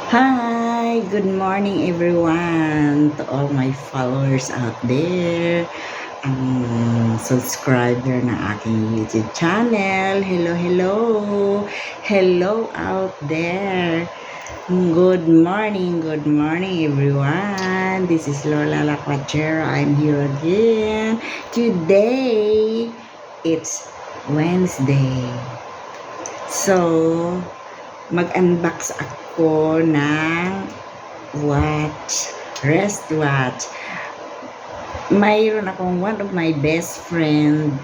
Hi, good morning everyone to all my followers out there. Ang subscriber ng aking YouTube channel. Hello, hello. Hello out there. Good morning everyone. This is Lola Laquachera. I'm here again. Today, it's Wednesday. So, mag-unbox ako ng wristwatch. Mayroon akong one of my best friend,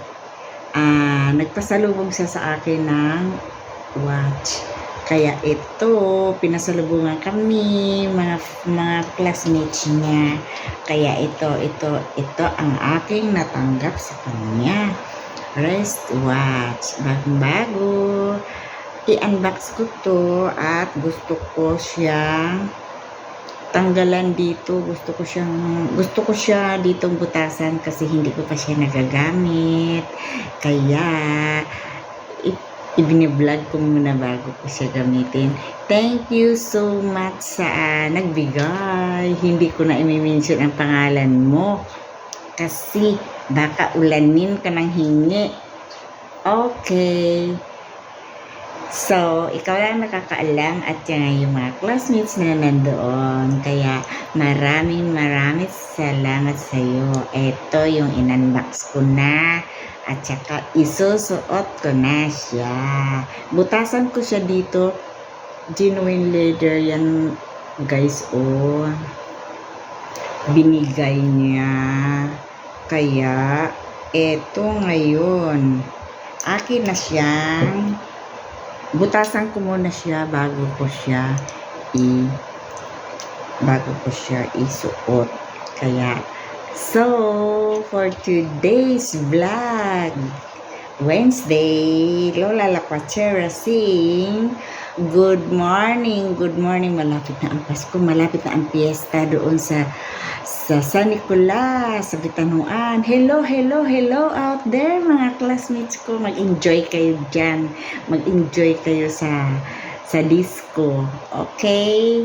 nagpasalubong siya sa akin ng watch. Kaya ito, pinasalubungan kami, mga classmates niya. Kaya ito ang aking natanggap sa kanya. Wristwatch, bagong-bago. I-unbox ko to at gusto ko siyang tanggalan dito. Gusto ko siya ditong butasan kasi hindi ko pa siya nagagamit. Kaya ibini-vlog ko muna bago ko siya gamitin. Thank you so much sa nagbigay. Hindi ko na i-mention ang pangalan mo kasi baka ulanin ka ng hingi. Okay. So, ikaw lang nakakaalam at yan yung mga classmates na nandoon. Kaya maraming salamat sa iyo. Ito yung in-unbox ko na at saka isusuot ko na siya. Butasan ko siya dito. Genuine leather yan guys. Binigay niya. Kaya ito ngayon. Akin na siyang butasan ko muna siya bago ko siya isuot. Kaya so for today's vlog, Wednesday, Lola Laquachera sing good morning. Malapit na ang Pasko, malapit na ang piyesta doon sa San Nicolas, sa Bitanuan. Hello out there mga classmates ko. Mag-enjoy kayo dyan. Mag-enjoy kayo sa disco. Okay?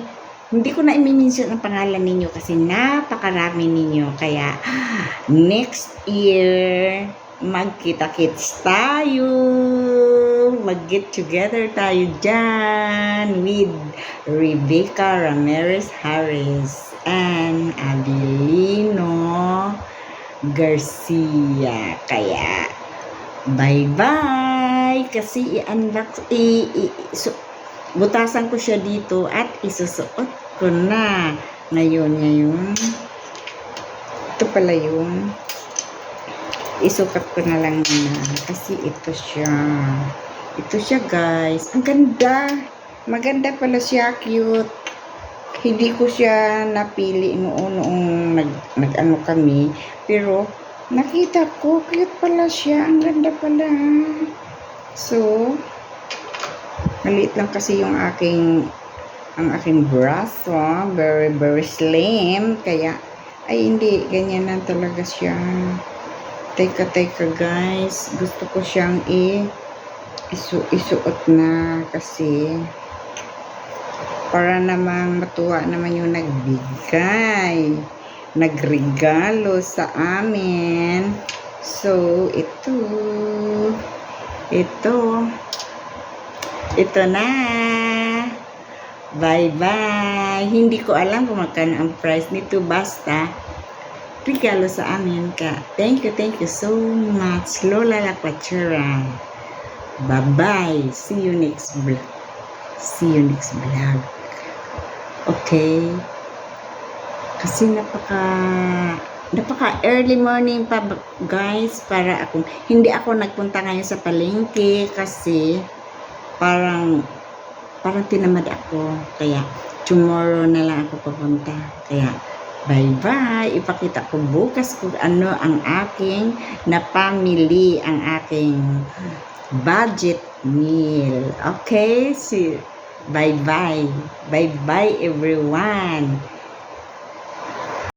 Hindi ko na i-mention ang pangalan ninyo kasi napakarami ninyo. Kaya next year, magkita-kits tayo. Mag-get together tayo dyan with Rebecca Ramirez Harris and Abilino Garcia. Kaya bye-bye kasi i-unbox butasan ko siya dito at isusuot ko na ngayon ito pala yung isukat ko na lang na kasi ito siya guys. Ang maganda pala siya, cute. Hindi ko siya napili noong nag-ano kami, pero nakita ko cute pala siya. Ang ganda pala. So maliit lang kasi yung aking braso, very slim, kaya ay hindi ganyan lang talaga siya. Teka guys, gusto ko siyang isuot na kasi para namang matuwa naman yung nagregalo sa amin. So ito na. Bye. Hindi ko alam kung magkano ang price nito, basta regalo sa amin ka. Thank you so much, Lola Laquachera. Bye. See you next vlog. Okay? Kasi napaka early morning pa guys, para hindi ako nagpunta ngayon sa palengke kasi parang tinamad ako. Kaya tomorrow na lang ako pupunta. Kaya bye. Ipakita ko bukas kung ano ang aking napamili, ang aking budget meal. Okay? Bye everyone.